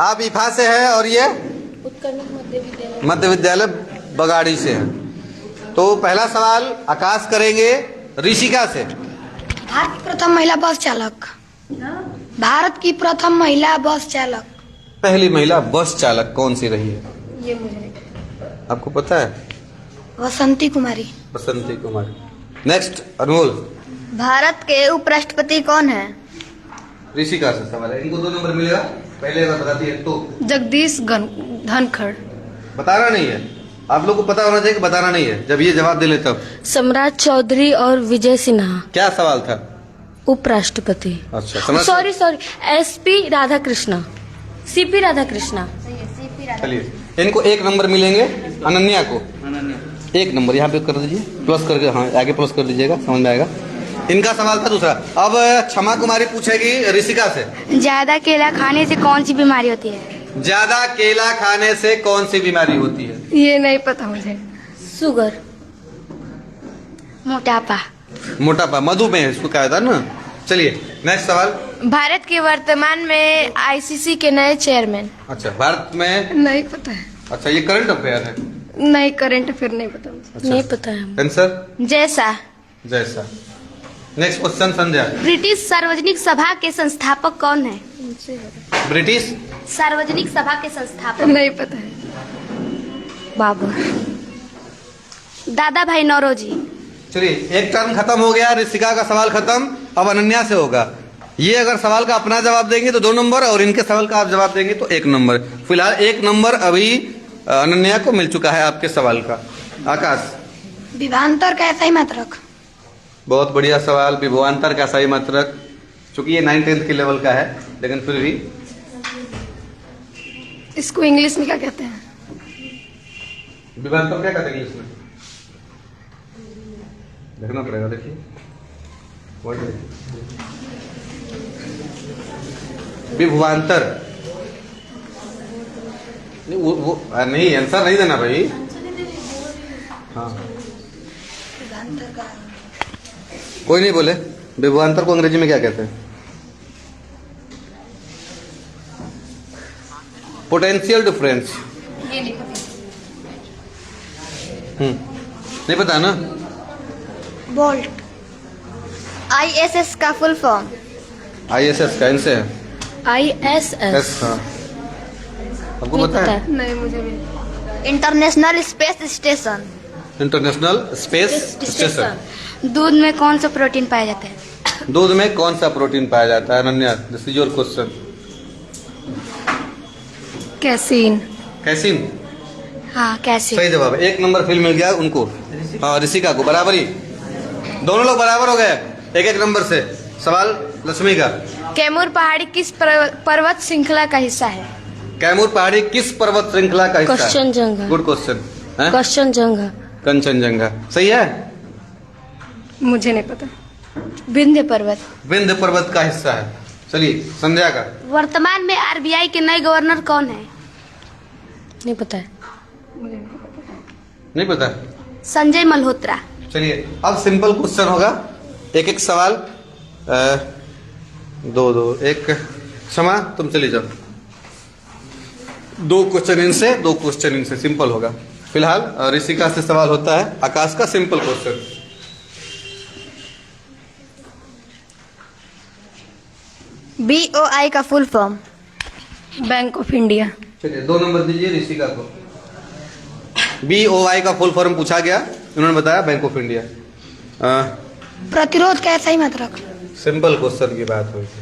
आप ईफा से है और ये मध्य विद्यालय बगाड़ी से है। तो पहला सवाल आकाश करेंगे ऋषिका से। भारत की प्रथम महिला बस चालक। भारत की प्रथम महिला बस चालक। पहली महिला बस चालक कौन सी रही है? ये मुझे नहीं पता। आपको पता है? वसंती कुमारी। बसंती कुमारी। नेक्स्ट अनमोल। भारत के उपराष्ट्रपति कौन है? ऋषिका से सवाल है, इनको 2 नंबर मिलेगा। पहले अगर बताती है तो। जगदीश धनखड़। बताना नहीं है, आप लोग को पता होना चाहिए कि बताना नहीं है। जब ये जवाब दे ले तब। सम्राट चौधरी और विजय सिन्हा। क्या सवाल था? उपराष्ट्रपति। अच्छा sorry SP Radhakrishna, CP Radhakrishna. चलिए इनको 1 नंबर मिलेंगे। अनन्या को 1 नंबर यहाँ पे कर दीजिए, प्लस करके, हाँ आगे प्लस कर दीजिएगा, समझ में आएगा। इनका सवाल था दूसरा। अब क्षमा कुमारी पूछेगी ऋषिका से। ज्यादा केला खाने से कौन सी बीमारी होती है? ज्यादा केला खाने से कौन सी बीमारी होती है? ये नहीं पता मुझे। शुगर। मोटापा। मधुमेह इसको कहा था ना। चलिए नेक्स्ट सवाल। भारत के वर्तमान में आईसीसी के नए चेयरमैन। अच्छा भारत में नहीं पता है। अच्छा ये करंट अफेयर है। नहीं, करंट अफेयर नहीं पता मुझे। अच्छा। नहीं पता है। आंसर जैसा। नेक्स्ट क्वेश्चन संध्या। ब्रिटिश सार्वजनिक सभा के संस्थापक कौन है? ब्रिटिश सार्वजनिक सभा के संस्थापक। नहीं पता है। बाबर। दादा भाई नौरोजी। चलिए एक टर्म खत्म हो गया, ऋषिका का सवाल खत्म। अब अनन्या से होगा। ये अगर सवाल का अपना जवाब देंगे तो 2 नंबर, और इनके सवाल का आप जवाब देंगे तो 1 नंबर। फिलहाल 1 नंबर अभी अनन्या को मिल चुका है आपके सवाल का। आकाश। विभवांतर का सही मात्रक। बहुत बढ़िया सवाल। विभवांतर का सही मात्रक, चूंकि ये 9th-10th के लेवल का है, लेकिन फिर भी इसको इंग्लिश में क्या कहते हैं? विभवांतर क्या कहते हैं इंग्लिश में? देखना पड़ेगा, देखिए विभवांतर। नहीं वो नहीं, आंसर नहीं देना भाई। हाँ कोई नहीं बोले। विभवांतर को अंग्रेजी में क्या कहते हैं? Potential difference. ये नहीं पता। नहीं पता ना? बोल्ट। आईएसएस का फुल फॉर्म। ISS का इनसे है। ISS। हाँ आपको नहीं पता पता है? है। नहीं, मुझे भी। International space station. International space station. दूध में कौन सा प्रोटीन पाया जाता है? दूध में कौन सा प्रोटीन पाया जाता है? Ananya, this is your question. Casein. Casein हाँ कैसे? सही जवाब है। 1 नंबर फिल मिल गया उनको। हाँ ऋषिका को बराबरी। दोनों लोग बराबर हो गए 1-1 नंबर से। सवाल लक्ष्मी का। कैमूर पहाड़ी किस पर्वत श्रृंखला का हिस्सा है? कैमूर पहाड़ी किस पर्वत श्रृंखला का हिस्सा है? कंचनजंगा। Good question. कंचनजंगा। कंचनजंगा सही है। मुझे नहीं पता। विंध्य पर्वत। विंध्य पर्वत का हिस्सा है। चलिए संध्या का। वर्तमान में आरबीआई के नए गवर्नर कौन है? नहीं पता है। नहीं पता? संजय मल्होत्रा। चलिए अब सिंपल क्वेश्चन होगा, 1-1 सवाल। 2-2 1। क्षमा तुम चली जाओ। 2 क्वेश्चन इनसे, 2 क्वेश्चन इनसे, सिंपल होगा। फिलहाल ऋषिका से सवाल होता है आकाश का सिंपल क्वेश्चन। BOI का full form. Bank of India. चलिए 2 नंबर दीजिए ऋषिका को। BOI का फुल फॉर्म पूछा गया, उन्होंने बताया बैंक ऑफ इंडिया। प्रतिरोध का सही मात्रक। सिंपल क्वेश्चन की बात हुई थी,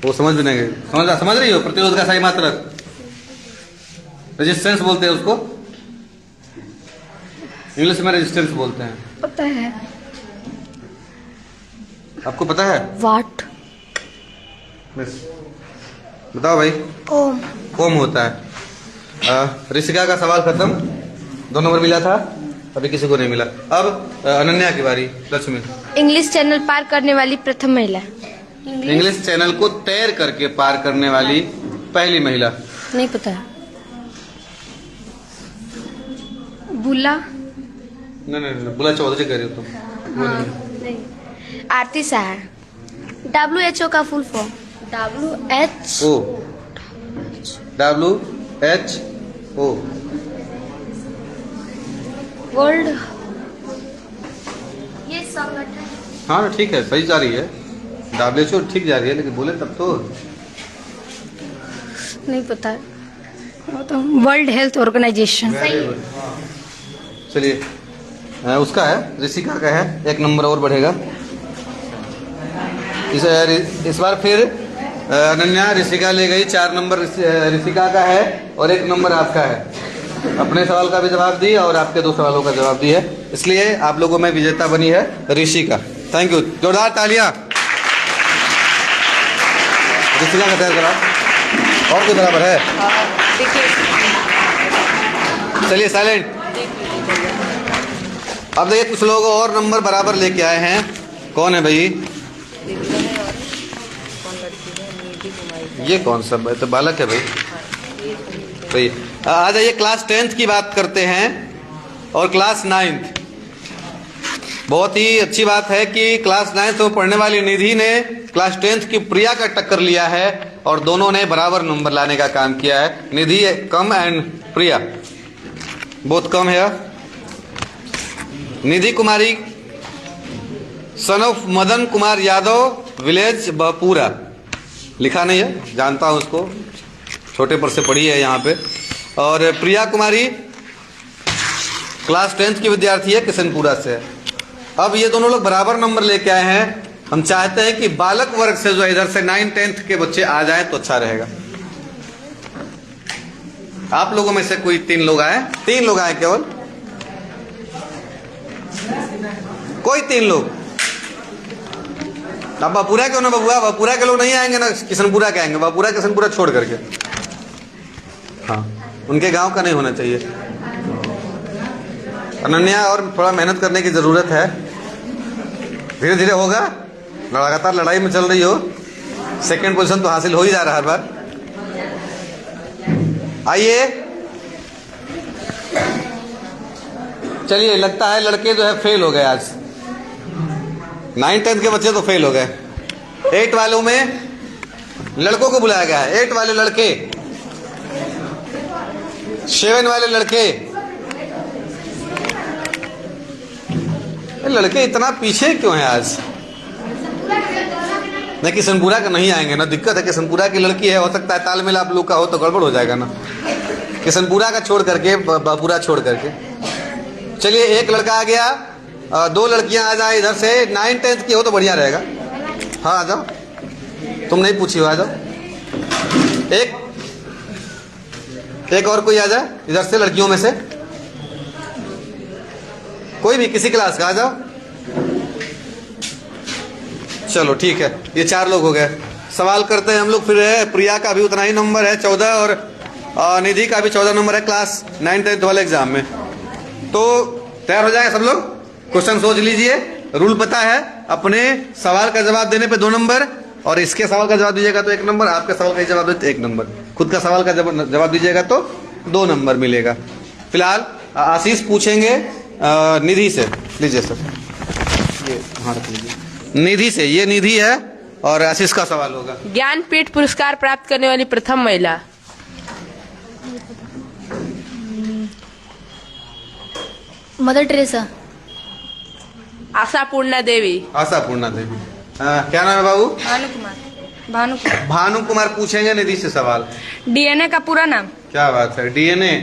वो समझ भी नहीं गए। समझ रही हो? प्रतिरोध का सही मात्रक रेजिस्टेंस बोलते हैं उसको, इंग्लिश में रेजिस्टेंस बोलते हैं। पता है। आपको पता है? वाट। बताओ भाई। ओम। ओम होता है। ऋषिका का सवाल खत्म। 2 नंबर मिला था, अभी किसी को नहीं मिला। अब अनन्या की बारी। लक्ष्मी। इंग्लिश चैनल पार करने वाली प्रथम महिला। इंग्लिश चैनल को तैर करके पार करने वाली पहली महिला। नहीं पता है। बुला। नहीं बुला चौधरी कह रही हो तुम। नहीं। आरती शाह। WHO का full form. WHO। WHO। World ये संगठन हाँ ठीक है, सही जा रही है। WHO ठीक जा रही है, लेकिन बोले तब तो। नहीं पता है। वो तो world health organisation. Very good। चलिए उसका है, ऋषिका का है, 1 नंबर और बढ़ेगा। इस बार फिर अनन्या ऋषिका ले गई, 4 नंबर ऋषिका का है और 1 नंबर आपका है। अपने सवाल का भी जवाब दी और आपके 2 सवालों का जवाब दी है, इसलिए आप लोगों में विजेता बनी है ऋषिका। थैंक यू, जोरदार तालियां। ऋषिका का तैयार करा और कोई बराबर है? चलिए साइलेंट। अब देखिए कुछ लोग और नंबर बराबर लेके आए हैं। कौन है भाई? ये कौन सा तो बालक है भाई? भाई आ जाइए, क्लास 10th की बात करते हैं और क्लास 9th। बहुत ही अच्छी बात है कि क्लास 9th में पढ़ने वाली निधि ने क्लास 10th की प्रिया का टक्कर लिया है और दोनों ने बराबर नंबर लाने का काम किया है। निधि कम एंड प्रिया बहुत कम है। Nidhi Kumari son of Madan Kumar Yadav, village Bahpura. लिखा नहीं है, जानता हूँ उसको, छोटे पर से पढ़ी है यहाँ पे। और प्रिया कुमारी क्लास 10th की विद्यार्थी है, किशनपुरा से। अब ये दोनों लोग बराबर नंबर लेके आए हैं। हम चाहते हैं कि बालक वर्ग से जो इधर से 9th 10th के बच्चे आ जाएं तो अच्छा रहेगा। आप लोगों में से कोई 3 लोग आए, 3 लोग आए केवल, कोई 3 लोग। अब बापुरा क्यों ना बबुआ, बापुरा के लोग नहीं आएंगे ना, किशनपुरा के आएंगे। बापुरा किशनपुरा छोड़ करके, हाँ उनके गांव का नहीं होना चाहिए। अनन्या और थोड़ा मेहनत करने की जरूरत है, धीरे धीरे होगा। लगातार लड़ाई में चल रही हो, 2nd पोजीशन तो हासिल हो ही जा रहा है हर बार। आइए चलिए, लगता है लड़के जो है फेल हो गए आज। 9th 10th के बच्चे तो फेल हो गए। 8 वालों में लड़कों को बुलाया गया है। 8 वाले लड़के, 7 वाले लड़के। ये लड़के इतना पीछे क्यों है आज? नहीं, किशनपुरा का नहीं आएंगे ना, दिक्कत है। किशनपुरा की लड़की है, हो सकता है तालमेल आप लोग का हो तो गड़बड़ हो जाएगा ना। किशनपुरा का छोड़ करके, बापुरा छोड़ करके। चलिए, 1 लड़का आ गया, 2 लड़कियां आ जाए इधर से। 9th 10th की हो तो बढ़िया रहेगा। हाँ आ जाओ, तुम नहीं पूछी हो, आ जाओ। एक और कोई आ जाए इधर से, लड़कियों में से कोई भी, किसी क्लास का आ जाओ। चलो ठीक है, ये 4 लोग हो गए। सवाल करते हैं हम लोग फिर। है प्रिया का भी उतना ही नंबर है 14 और निधि का भी 14 नंबर है क्लास 9th 10th वाले एग्जाम में। तो तैयार हो जाएगा सब लोग? क्वेश्चन सोच लीजिए, रूल पता है। अपने सवाल का जवाब देने पे 2 नंबर, और इसके सवाल का जवाब दीजिएगा तो 1 नंबर, आपके सवाल का जवाब देते 1 नंबर, खुद का सवाल का जवाब दीजिएगा तो 2 नंबर मिलेगा। फिलहाल आशीष पूछेंगे निधि से। लीजिए सर, ये हाँ रख लीजिए। निधि से, ये निधि है और आशीष का सवाल होगा। ज्ञानपीठ पुरस्कार प्राप्त करने वाली प्रथम महिला? Mother Teresa. आशापूर्णा देवी। आशापूर्णा देवी। क्या नाम है बाबू? भानु कुमार पूछेंगे निधि से सवाल। डीएनए का पूरा नाम? क्या बात है, DNA?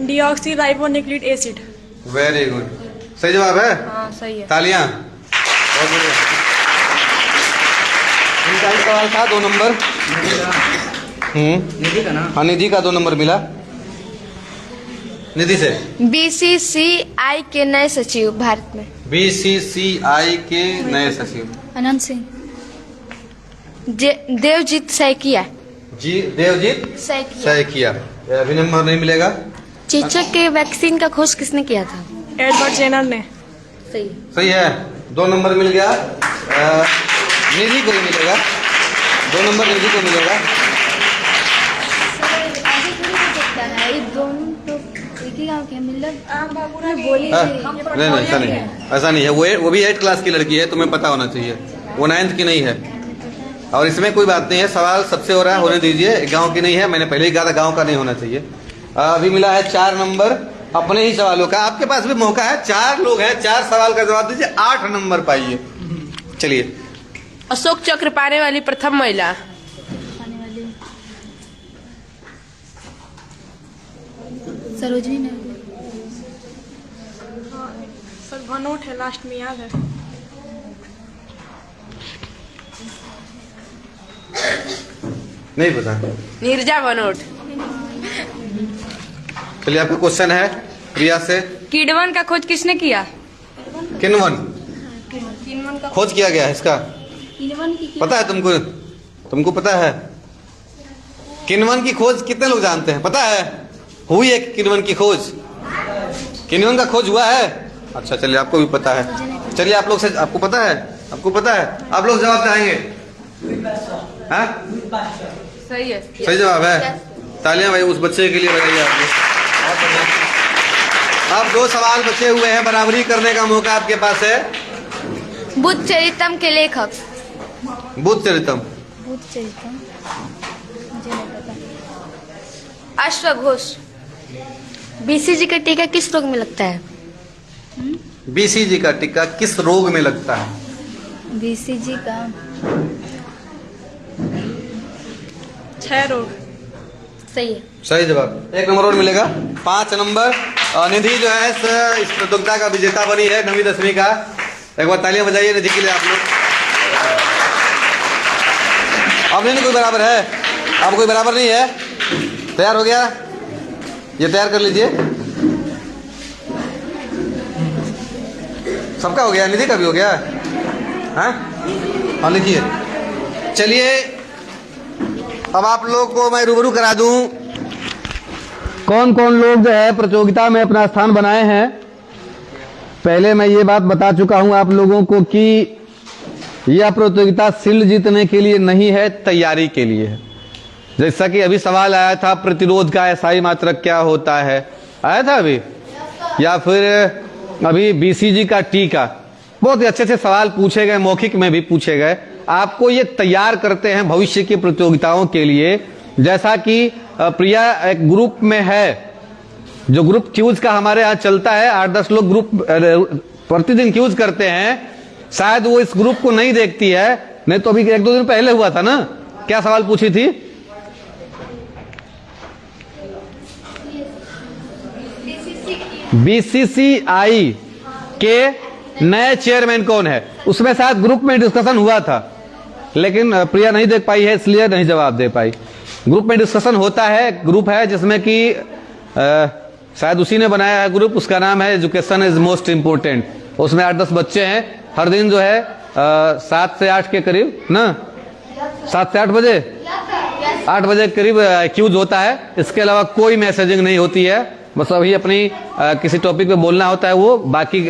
Deoxy ribonucleic acid. Very good, सही जवाब है। हाँ सही है। तालियां। बहुत बढ़िया। इनका एक सवाल था 2 नंबर। निधि का ना? हाँ, निधि का 2 नंबर मिला। निधि से। BCCI के नए सचिव भारत में? BCCI के नए सचिव अनंत सिंह। देवजीत सैकिया। जी, देवजीत सैकिया। अभी नंबर नहीं मिलेगा। चेचक के वैक्सीन का खोज किसने किया था? एडवर्ड जेनर ने। सही। सही है, 2 नंबर मिल गया। निधि को ही मिलेगा, 2 नंबर निधि को मिलेगा। नहीं, ऐसा नहीं है, ऐसा नहीं है। वो भी 8 क्लास की लड़की है, तुम्हें पता होना चाहिए। वो 9th की नहीं है। और इसमें कोई बात नहीं है, सवाल सबसे हो रहा है, होने दीजिए। गांव की नहीं है, मैंने पहले ही कहा था गांव का नहीं होना चाहिए। अभी मिला है 4 नंबर अपने ही सवालों का। आपके पास भी मौका है, 4 लोग हैं, 4 सवाल का जवाब दीजिए, 8 नंबर पाइए। चलिए। अशोक चक्र पाने वाली प्रथम महिला। सरोजनी नेहरू। सर भनोट है, लास्ट में याद है। नहीं पता। नीरजा बनोट। चलिए, आपका क्वेश्चन है प्रिया से। किडवन का खोज किसने किया? किन्वन खोज किया गया है इसका, पता है तुमको? तुमको पता है किन्वन की खोज कितने लोग जानते हैं? पता है हुई है किन्वन की खोज? किन्वन का खोज हुआ है? अच्छा, चलिए, आपको भी पता है। चलिए, आप लोग से आपको पता है, आपको पता है, आप लोग जवाब चाहेंगे? हाँ, सही है, सही जवाब है। तालियां भाई उस बच्चे के लिए बजाइए आप लोग। अब 2 सवाल बचे हुए हैं, बराबरी करने का मौका आपके पास है। बुद्ध चरितम के लेखक। बुद्ध चरितम। अश्वघोष। बीसीजी का टीका किस रोग में लगता है? बीसीजी का टीका किस रोग में लगता है? बीसीजी का 6 रोग। सही है। सही जवाब। 1 नंबर और मिलेगा। 5 नंबर। निधि जो है इस प्रतियोगिता का विजेता बनी है 9वीं 10वीं का। एक बार तालियां बजाइए निधि के लिए आप लोग। अब नहीं कोई बराबर है, अब कोई बराबर नहीं है। तैयार हो गया? ये तैयार कर लीजिए। सबका हो गया, निधि का भी हो गया। हाँ, लिखिए। चलिए, अब आप लोग को मैं रूबरू करा दूं कौन कौन लोग जो है प्रतियोगिता में अपना स्थान बनाए हैं। पहले मैं ये बात बता चुका हूं आप लोगों को कि यह प्रतियोगिता शील्ड जीतने के लिए नहीं है, तैयारी के लिए है। जैसा कि अभी सवाल आया था, प्रतिरोध का एसआई मात्रक क्या होता है, आया था अभी, या फिर अभी बीसीजी का टीका। बहुत ही अच्छे से सवाल पूछे गए, मौखिक में भी पूछे गए। आपको ये तैयार करते हैं भविष्य की प्रतियोगिताओं के लिए। जैसा कि प्रिया एक ग्रुप में है, जो ग्रुप क्यूज का हमारे यहाँ चलता है, 8-10 लोग ग्रुप प्रतिदिन क्यूज करते हैं। शायद वो इस ग्रुप को नहीं देखती है, नहीं तो अभी 1-2 दिन पहले हुआ था ना, क्या सवाल पूछी थी? बीसीसीआई के नए चेयरमैन कौन है, उसमें शायद ग्रुप में डिस्कशन हुआ था, लेकिन प्रिया नहीं देख पाई है, इसलिए नहीं जवाब दे पाई। ग्रुप में डिस्कशन होता है, ग्रुप है जिसमें कि शायद उसी ने बनाया है ग्रुप, उसका नाम है एजुकेशन इज मोस्ट इम्पोर्टेंट। उसमें 8-10 बच्चे हैं, हर दिन जो है 7 से 8 के करीब ना, 7 से 8 बजे 8 बजे के करीब क्यूज होता है। इसके अलावा कोई मैसेजिंग नहीं होती है, बस अभी अपनी किसी टॉपिक पे बोलना होता है, वो बाकी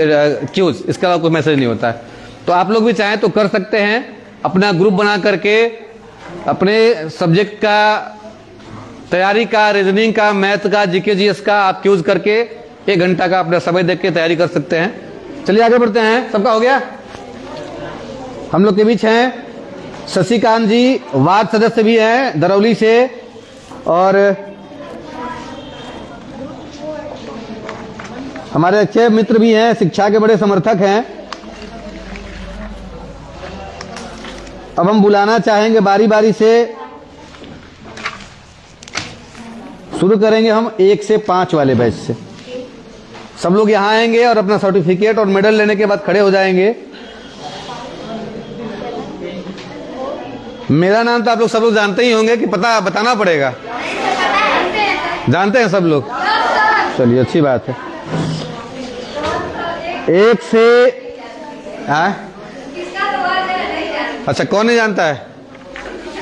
क्यूज, इसके अलावा कोई मैसेज नहीं होता है। तो आप लोग भी चाहें तो कर सकते हैं, अपना ग्रुप बना करके अपने सब्जेक्ट का तैयारी का, रीजनिंग का, मैथ का, जीके जीएस का आप क्यूज करके 1 घंटा का अपना समय देख के तैयारी कर सकते हैं। चलिए आगे बढ़ते हैं। सबका हो गया? हम लोग के बीच हैं शशिकांत जी, वार्ड सदस्य भी हैं दरौली से, और हमारे अच्छे मित्र भी हैं, शिक्षा के बड़े समर्थक हैं। अब हम बुलाना चाहेंगे बारी बारी से, शुरू करेंगे हम 1 से 5 वाले बैच से। सब लोग यहाँ आएंगे और अपना सर्टिफिकेट और मेडल लेने के बाद खड़े हो जाएंगे। मेरा नाम तो आप लोग सब लोग जानते ही होंगे कि पता बताना पड़ेगा? जानते हैं सब लोग? चलिए, अच्छी बात है। 1 से अच्छा, कौन नहीं जानता है?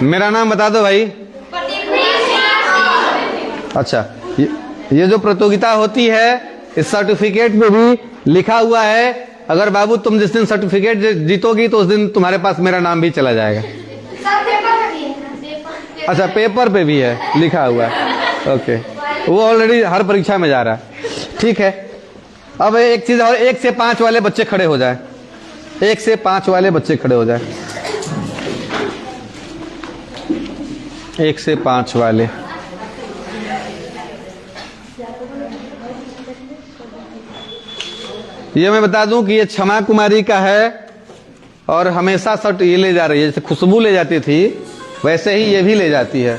मेरा नाम बता दो भाई। अच्छा, ये जो प्रतियोगिता होती है, इस सर्टिफिकेट में भी लिखा हुआ है, अगर बाबू तुम जिस दिन सर्टिफिकेट जीतोगी तो उस दिन तुम्हारे पास मेरा नाम भी चला जाएगा। अच्छा, पेपर पे भी है लिखा हुआ है, ओके। वो ऑलरेडी हर परीक्षा में जा रहा है, ठीक है। अब एक चीज और, 1 से 5 वाले बच्चे खड़े हो जाए, 1 से 5 वाले बच्चे खड़े हो जाए। 1 से 5 वाले। ये मैं बता दूं कि ये क्षमा कुमारी का है और हमेशा शर्ट ये ले जा रही है, जैसे खुशबू ले जाती थी वैसे ही ये भी ले जाती है।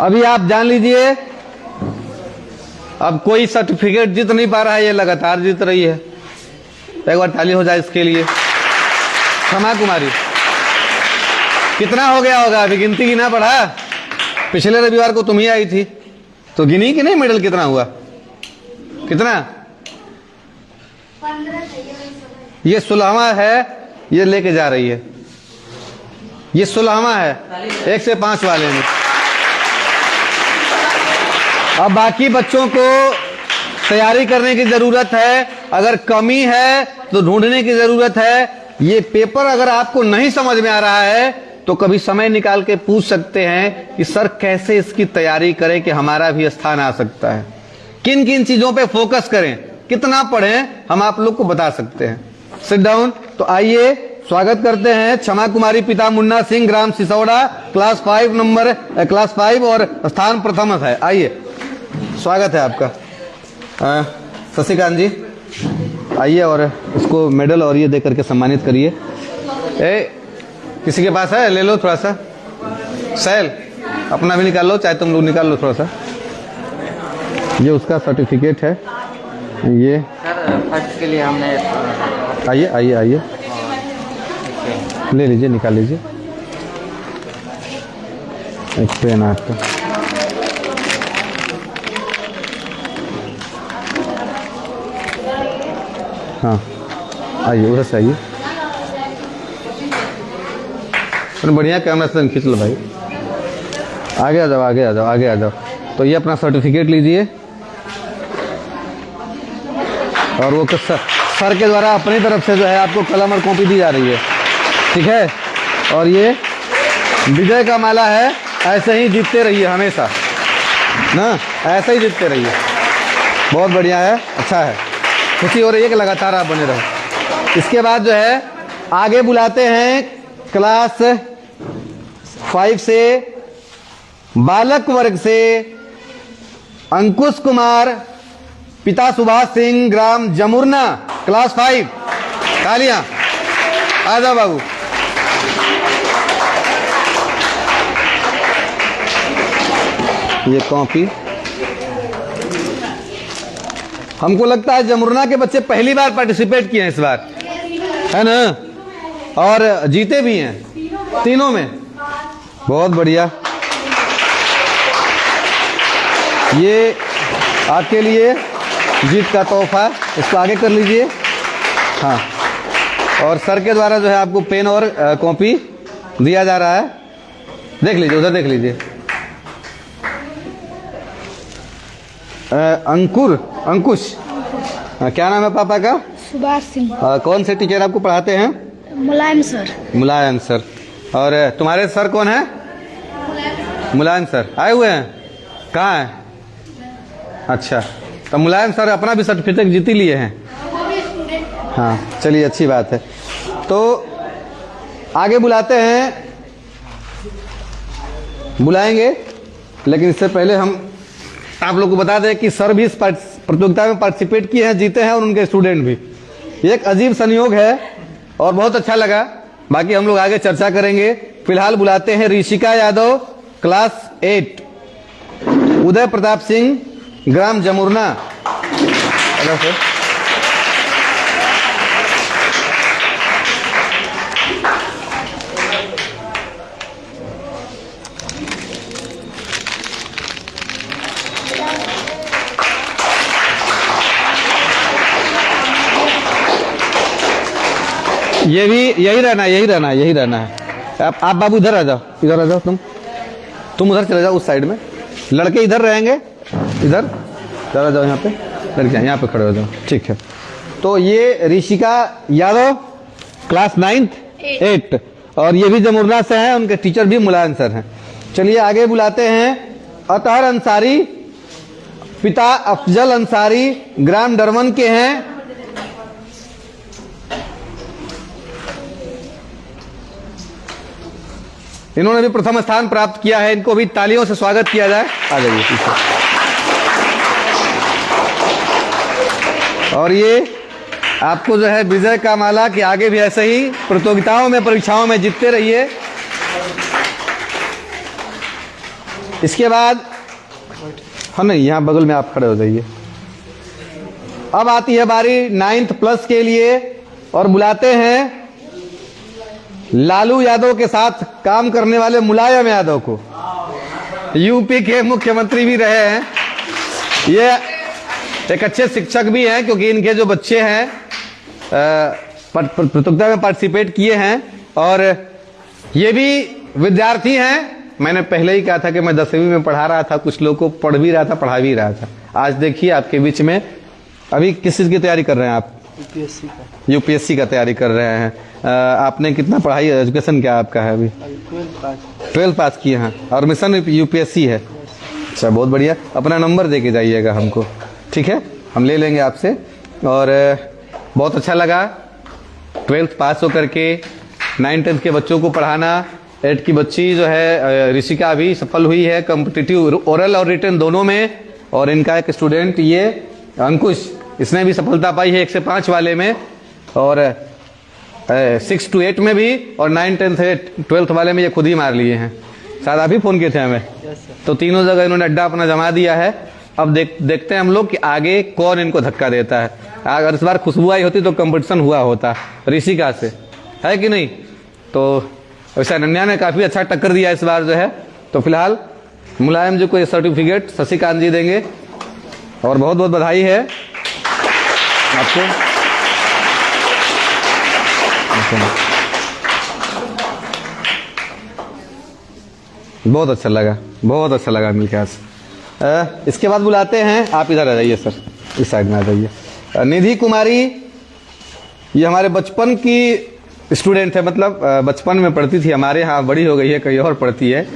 अभी आप जान लीजिए, अब कोई सर्टिफिकेट जीत नहीं पा रहा है, ये लगातार जीत रही है। एक बार ताली हो जाए इसके लिए। क्षमा कुमारी कितना हो गया होगा? अभी गिनती गिना पड़ा? पिछले रविवार को तुम ही आई थी तो गिनी कि नहीं? मेडल कितना हुआ? कितना? 15। ये 16वां है, ये लेके जा रही है। ये 16वां है 1 से 5 वाले में। अब बाकी बच्चों को तैयारी करने की जरूरत है, अगर कमी है तो ढूंढने की जरूरत है। ये पेपर अगर आपको नहीं समझ में आ रहा है तो कभी समय निकाल के पूछ सकते हैं कि सर कैसे इसकी तैयारी करें कि हमारा भी स्थान आ सकता है, किन किन चीजों पे फोकस करें, कितना पढ़ें, हम आप लोग को बता सकते हैं। Sit down. तो आइए स्वागत करते हैं क्षमा कुमारी पिता मुन्ना सिंह, ग्राम सिसौड़ा, क्लास 5 और स्थान प्रथम है। आइए स्वागत है आपका। शशिकांत जी आइए और इसको मेडल और ये दे करके सम्मानित करिए। किसी के पास है? ले लो थोड़ा सा। सैल अपना भी निकाल लो, चाहे तुम लोग निकाल लो थोड़ा सा। ये उसका सर्टिफिकेट है। ये सर फर्स्ट के लिए हमने आइए आइए आइए ले लीजिए, निकाल लीजिए। एक पेन आपका। हाँ आइए उधर से आइए। बढ़िया कैमरा से खींच लो भाई। आगे आ जाओ, आगे आ जाओ, आगे आ जाओ। तो ये अपना सर्टिफिकेट लीजिए और वो सर के द्वारा अपनी तरफ से जो है आपको कलम और कॉपी दी जा रही है, ठीक है। और ये विजय का माला है। ऐसे ही जीतते रहिए हमेशा ना, ऐसे ही जीतते रहिए। बहुत बढ़िया है, अच्छा है, खुशी हो रही है कि लगातार आप बने रहो। इसके बाद जो है आगे बुलाते हैं क्लास 5 से बालक वर्ग से अंकुश कुमार, पिता सुभाष सिंह, ग्राम जमुरना, क्लास 5। तालियां। आ जाओ बाबू। ये कॉपी। हमको लगता है जमुरना के बच्चे पहली बार पार्टिसिपेट किए हैं इस बार, है ना, और जीते भी हैं तीनों में। बहुत बढ़िया। ये आपके लिए जीत का तोहफा, इसको आगे कर लीजिए। हाँ, और सर के द्वारा जो है आपको पेन और कॉपी दिया जा रहा है। देख लीजिए, उधर देख लीजिए। अंकुश, क्या नाम है पापा का? सुभाष सिंह। कौन से टीचर आपको पढ़ाते हैं? मुलायम सर। मुलायम सर। और तुम्हारे सर कौन है? मुलायम सर आए हुए हैं? कहाँ हैं? अच्छा, तो मुलायम सर अपना भी सर्टिफिकेट जीत ही लिए हैं। हाँ चलिए, अच्छी बात है। तो आगे बुलाते हैं, बुलाएंगे, लेकिन इससे पहले हम आप लोग को बता दें कि सर भी इस प्रतियोगिता में पार्टिसिपेट किए हैं, जीते हैं, और उनके स्टूडेंट भी। एक अजीब संयोग है और बहुत अच्छा लगा। बाकी हम लोग आगे चर्चा करेंगे। फिलहाल बुलाते हैं ऋषिका यादव, क्लास 8, उदय प्रताप सिंह, ग्राम जमुरना। ये भी यही रहना है, यही रहना है, यही रहना है। आप बाबू इधर आ जाओ, इधर आ जाओ। तुम उधर चले जाओ, उस साइड में। लड़के इधर रहेंगे, इधर चला जाओ, यहाँ पे लड़कियाँ यहाँ पे खड़े हो जाओ, ठीक है। तो ये ऋषिका यादव, क्लास 8, और ये भी जमुरना से हैं, उनके टीचर भी मुलायम सर हैं। चलिए आगे बुलाते हैं अतहर अंसारी, पिता अफजल अंसारी ग्राम डरवन के हैं। इन्होंने भी प्रथम स्थान प्राप्त किया है। इनको भी तालियों से स्वागत किया जाए। आ जाइए पीछे। और ये आपको जो है विजय का माला कि आगे भी ऐसे ही प्रतियोगिताओं में परीक्षाओं में जीतते रहिए। इसके बाद हाँ नहीं, यहाँ बगल में आप खड़े हो जाइए। अब आती है बारी 9th प्लस के लिए और बुलाते हैं लालू यादव के साथ काम करने वाले मुलायम यादव को। यूपी के मुख्यमंत्री भी रहे हैं। ये एक अच्छे शिक्षक भी हैं क्योंकि इनके जो बच्चे हैं प्रतियोगिता में पार्टिसिपेट किए हैं और ये भी विद्यार्थी हैं। मैंने पहले ही कहा था कि मैं 10वीं में पढ़ा रहा था, कुछ लोगों को पढ़ भी रहा था, पढ़ा भी रहा था। आज देखिए आपके बीच में अभी किस चीज की तैयारी कर रहे हैं आप? यूपीएससी का तैयारी कर रहे हैं। आपने कितना पढ़ाई, एजुकेशन क्या आपका है? अभी 12th पास किए हैं और मिशन यूपीएससी है। अच्छा, बहुत बढ़िया। अपना नंबर दे के जाइएगा हमको, ठीक है? हम ले लेंगे आपसे। और बहुत अच्छा लगा 12th पास होकर के 9th-10th के बच्चों को पढ़ाना। 8 की बच्ची जो है ऋषिका भी सफल हुई है कॉम्पिटिटिव ओरल और रिटन दोनों में। और इनका एक स्टूडेंट ये अंकुश, इसने भी सफलता पाई है 1 से 5 वाले में और 6 to 8 में भी और 9, 10, 12th वाले में ये खुद ही मार लिए हैं। शायद आप ही फोन किए थे हमें। तो तीनों जगह इन्होंने अड्डा अपना जमा दिया है। अब देखते हैं हम लोग कि आगे कौन इनको धक्का देता है। अगर इस बार खुशबू आई होती तो कंपटीशन हुआ होता ऋषिका से, है कि नहीं? तो वैसे अनन्या ने काफी अच्छा टक्कर दिया इस बार जो है। तो फिलहाल मुलायम जी को ये सर्टिफिकेट शशिकांत जी देंगे और बहुत बहुत बधाई है आपको। बहुत अच्छा लगा, बहुत अच्छा लगा मिलकर आज। इसके बाद बुलाते हैं, आप इधर आ जाइए सर, इस साइड में आ जाइए। निधि कुमारी, ये हमारे बचपन की स्टूडेंट है, मतलब बचपन में पढ़ती थी हमारे यहाँ, बड़ी हो गई है, कहीं और पढ़ती है।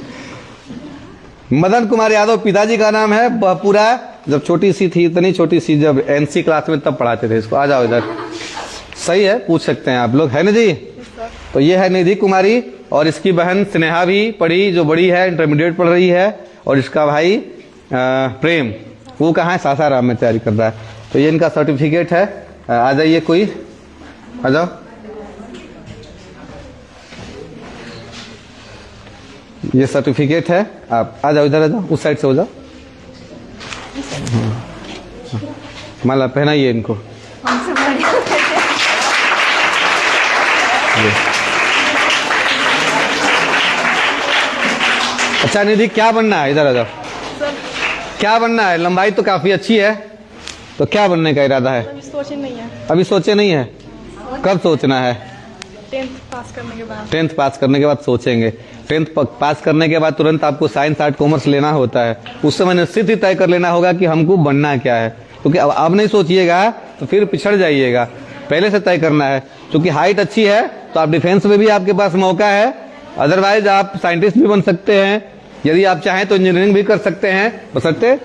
मदन कुमार यादव पिताजी का नाम है। पूरा जब छोटी सी थी, इतनी छोटी सी, जब NC क्लास में तब पढ़ाते थे इसको। आ जाओ इधर, सही है, पूछ सकते हैं आप लोग, है ना जी? तो ये है निधि कुमारी और इसकी बहन स्नेहा भी पढ़ी, जो बड़ी है, इंटरमीडिएट पढ़ रही है। और इसका भाई प्रेम, वो कहाँ है? सासाराम में तैयारी कर रहा है। तो ये इनका सर्टिफिकेट है। आ जाइए, कोई आ जाओ। ये सर्टिफिकेट है, आप आ जाओ इधर, आ जाओ, उस साइड से हो जाओ। माला पहनाइए इनको। अच्छा निधि, क्या बनना है? इधर आ जाओ। क्या बनना है? लंबाई तो काफी अच्छी है, तो क्या बनने का इरादा है? अभी सोचे नहीं है। अभी सोचे नहीं है? कब सोचना है? 10th पास करने के बाद। 10th पास करने के बाद सोचेंगे। 10th पास करने के बाद तुरंत आपको साइंस, आर्ट, कॉमर्स लेना होता है। उस समय निश्चित ही तय कर लेना होगा कि हमको बनना क्या है, क्योंकि अब नहीं सोचिएगा तो फिर पिछड़ जाइएगा। पहले से तय करना है। क्योंकि हाइट अच्छी है तो आप डिफेंस में भी आपके पास मौका है, अदरवाइज आप साइंटिस्ट भी बन सकते हैं। यदि आप चाहें तो इंजीनियरिंग भी कर सकते हैं, बशर्ते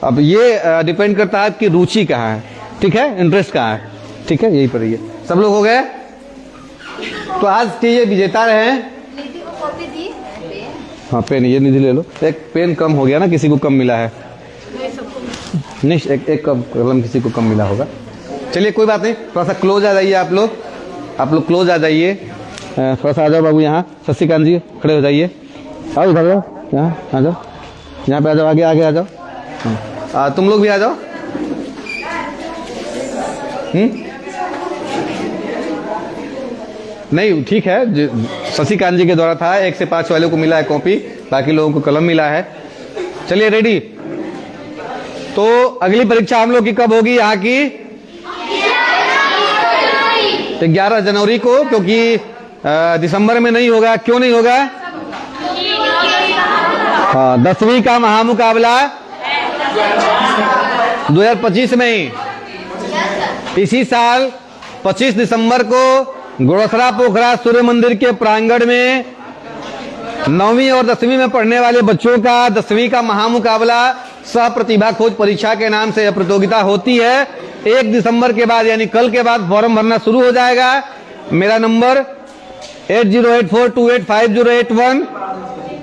अब ये डिपेंड करता है आपकी रुचि कहाँ है, ठीक है, इंटरेस्ट कहाँ है, ठीक है, यही पर ही है। सब लोग हो गए? तो आज के ये विजेता रहे। हाँ पेन, ये निधि ले लो। एक पेन कम हो गया ना, किसी को कम मिला है? नहीं, एक कलम किसी को कम मिला होगा। चलिए कोई बात नहीं, थोड़ा सा क्लोज आ जाइए आप लोग क्लोज आ जाइए। थोड़ा सा आ जाओ बाबू, यहाँ शशिकांत जी खड़े हो जाइए। आओ इधर आओ, यहाँ आ जाओ, यहाँ पे आ जाओ, आगे आ जाओ। तुम लोग भी आ जाओ। नहीं ठीक है, शशिकांत जी के द्वारा था। 1 से 5 वाले को मिला है कॉपी, बाकी लोगों को कलम मिला है। चलिए रेडी। तो अगली परीक्षा हम लोग की कब होगी यहाँ की? 11 जनवरी को, क्योंकि दिसंबर में नहीं होगा। क्यों नहीं होगा? हाँ, 10वीं का महामुकाबला 2025 में ही, इसी साल 25 दिसंबर को गोड़सरा पोखरा सूर्य मंदिर के प्रांगण में 9वीं और 10वीं में पढ़ने वाले बच्चों का 10वीं का महामुकाबला सह प्रतिभा खोज परीक्षा के नाम से यह प्रतियोगिता होती है। 1 दिसंबर के बाद यानी कल के बाद फॉर्म भरना शुरू हो जाएगा। मेरा नंबर 8084285081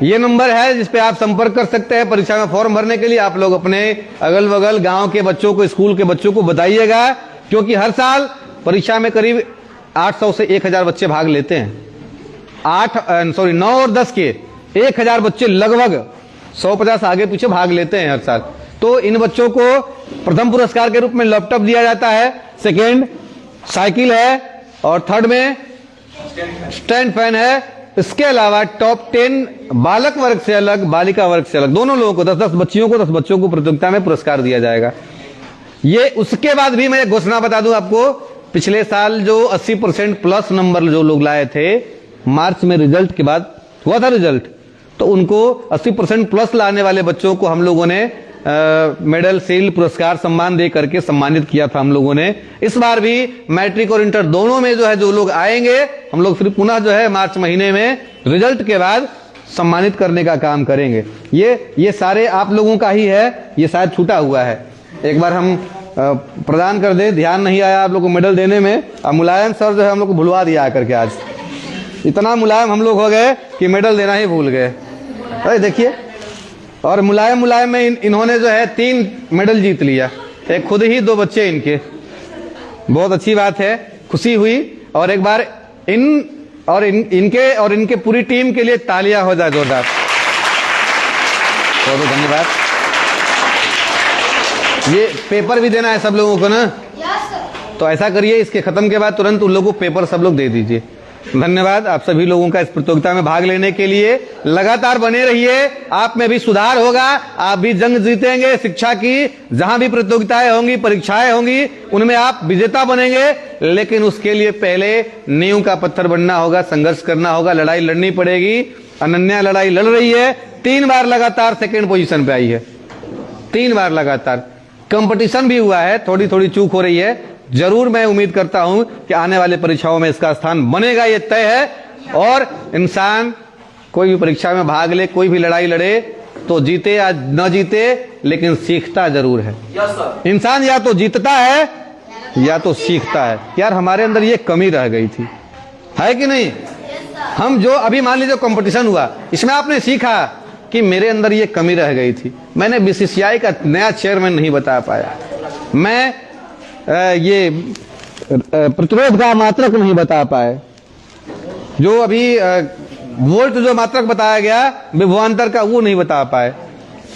ये नंबर है जिस पे आप संपर्क कर सकते हैं परीक्षा में फॉर्म भरने के लिए। आप लोग अपने अगल बगल गांव के बच्चों को, स्कूल के बच्चों को बताइएगा, क्योंकि हर साल परीक्षा में करीब 800 से 1000 बच्चे भाग लेते हैं। 9 और 10 के 1000 बच्चे लगभग 150 आगे पीछे भाग लेते हैं हर साल। तो इन बच्चों को प्रथम पुरस्कार के रूप में लैपटॉप दिया जाता है, सेकेंड साइकिल है और थर्ड में स्टैंड फैन है। इसके अलावा टॉप 10 बालक वर्ग से अलग, बालिका वर्ग से अलग, दोनों लोगों को 10-10 बच्चियों को 10 बच्चों को प्रतियोगिता में पुरस्कार दिया जाएगा। ये उसके बाद भी मैं घोषणा बता दूं आपको, पिछले साल जो 80% प्लस नंबर जो लोग लाए थे, मार्च में रिजल्ट के बाद हुआ था रिजल्ट, तो उनको 80% प्लस लाने वाले बच्चों को हम लोगों ने मेडल, शील्ड, पुरस्कार, सम्मान दे करके सम्मानित किया था हम लोगों ने। इस बार भी मैट्रिक और इंटर दोनों में जो है जो लोग आएंगे, हम लोग फिर पुनः जो है मार्च महीने में रिजल्ट के बाद सम्मानित करने का काम करेंगे। ये सारे आप लोगों का ही है, ये शायद छूटा हुआ है, एक बार हम प्रदान कर दे। ध्यान नहीं आया आप लोग को मेडल देने में। अब मुलायम सर जो है हम लोग को भुलवा दिया आकर के, आज इतना मुलायम हम लोग हो गए कि मेडल देना ही भूल गए। अरे देखिए, और मुलायम में इन्होंने जो है 3 मेडल जीत लिया, एक खुद ही, 2 बच्चे इनके। बहुत अच्छी बात है, खुशी हुई। और एक बार इनके पूरी टीम के लिए तालियां हो जाए जोरदार। बहुत धन्यवाद। ये पेपर भी देना है सब लोगों को ना, तो ऐसा करिए, इसके खत्म के बाद तुरंत उन लोगों को पेपर सब लोग दे दीजिए। धन्यवाद आप सभी लोगों का इस प्रतियोगिता में भाग लेने के लिए। लगातार बने रहिए, आप में भी सुधार होगा, आप भी जंग जीतेंगे। शिक्षा की जहां भी प्रतियोगिताएं होंगी, परीक्षाएं होंगी, उनमें आप विजेता बनेंगे। लेकिन उसके लिए पहले नींव का पत्थर बनना होगा, संघर्ष करना होगा, लड़ाई लड़नी पड़ेगी। अनन्या लड़ाई लड़ रही है, 3 बार लगातार सेकेंड पोजीशन पे आई है, 3 बार लगातार। कंपटीशन भी हुआ है, थोड़ी थोड़ी चूक हो रही है। जरूर मैं उम्मीद करता हूं कि आने वाले परीक्षाओं में इसका स्थान बनेगा, ये तय है। और इंसान कोई भी परीक्षा में भाग ले, कोई भी लड़ाई लड़े, तो जीते या न जीते, लेकिन सीखता जरूर है। इंसान या तो जीतता है या तो सीखता है। यार हमारे अंदर ये कमी रह गई थी, है कि नहीं? हम जो अभी मान लीजिए कंपटीशन हुआ, इसमें आपने सीखा कि मेरे अंदर ये कमी रह गई थी, मैंने बीसीसीआई का नया चेयरमैन नहीं बता पाया, मैं ये प्रतिरोध का मात्रक नहीं बता पाए, जो अभी वोल्ट जो मात्रक बताया गया विभवांतर का, वो नहीं बता पाए।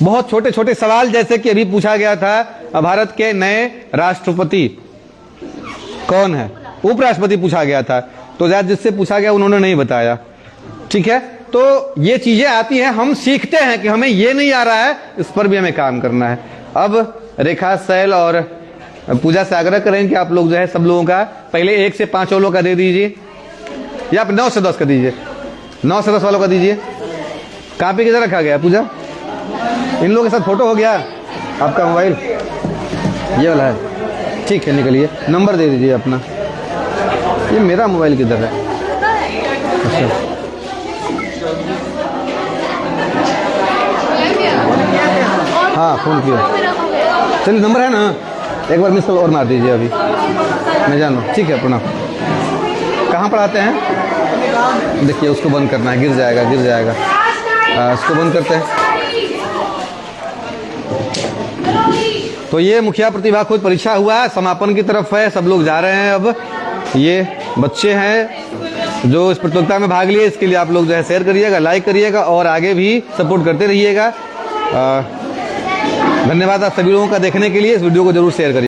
बहुत छोटे छोटे सवाल, जैसे कि अभी पूछा गया था भारत के नए राष्ट्रपति कौन है, उपराष्ट्रपति पूछा गया था, तो जिससे पूछा गया उन्होंने नहीं बताया। ठीक है, तो ये चीजें आती हैं, हम सीखते हैं कि हमें ये नहीं आ रहा है, इस पर भी हमें काम करना है। अब रेखा, शैल और पूजा से आग्रह करें कि आप लोग जो है सब लोगों का पहले 1 से 5 वालों का दे दीजिए, या 9 से 10 का दीजिए, 9 से 10 वालों का दीजिए। कॉपी किधर रखा गया पूजा? इन लोगों के साथ फोटो हो गया आपका? मोबाइल ये वाला है, ठीक है, निकलिए, नंबर दे दीजिए अपना। ये मेरा मोबाइल किधर है? अच्छा, हाँ फोन किया, चलिए नंबर है ना, एक बार मिस कॉल और मार दीजिए अभी, मैं जानू। ठीक है, प्रणाम। कहाँ पर आते हैं? देखिए उसको बंद करना है, गिर जाएगा। इसको बंद करते हैं। तो ये मुखिया प्रतिभा खोज परीक्षा हुआ, समापन की तरफ है, सब लोग जा रहे हैं। अब ये बच्चे हैं जो इस प्रतियोगिता में भाग लिए, इसके लिए आप लोग जो है शेयर करिएगा, लाइक करिएगा और आगे भी सपोर्ट करते रहिएगा। धन्यवाद आप सभी लोगों का देखने के लिए। इस वीडियो को जरूर शेयर करिए।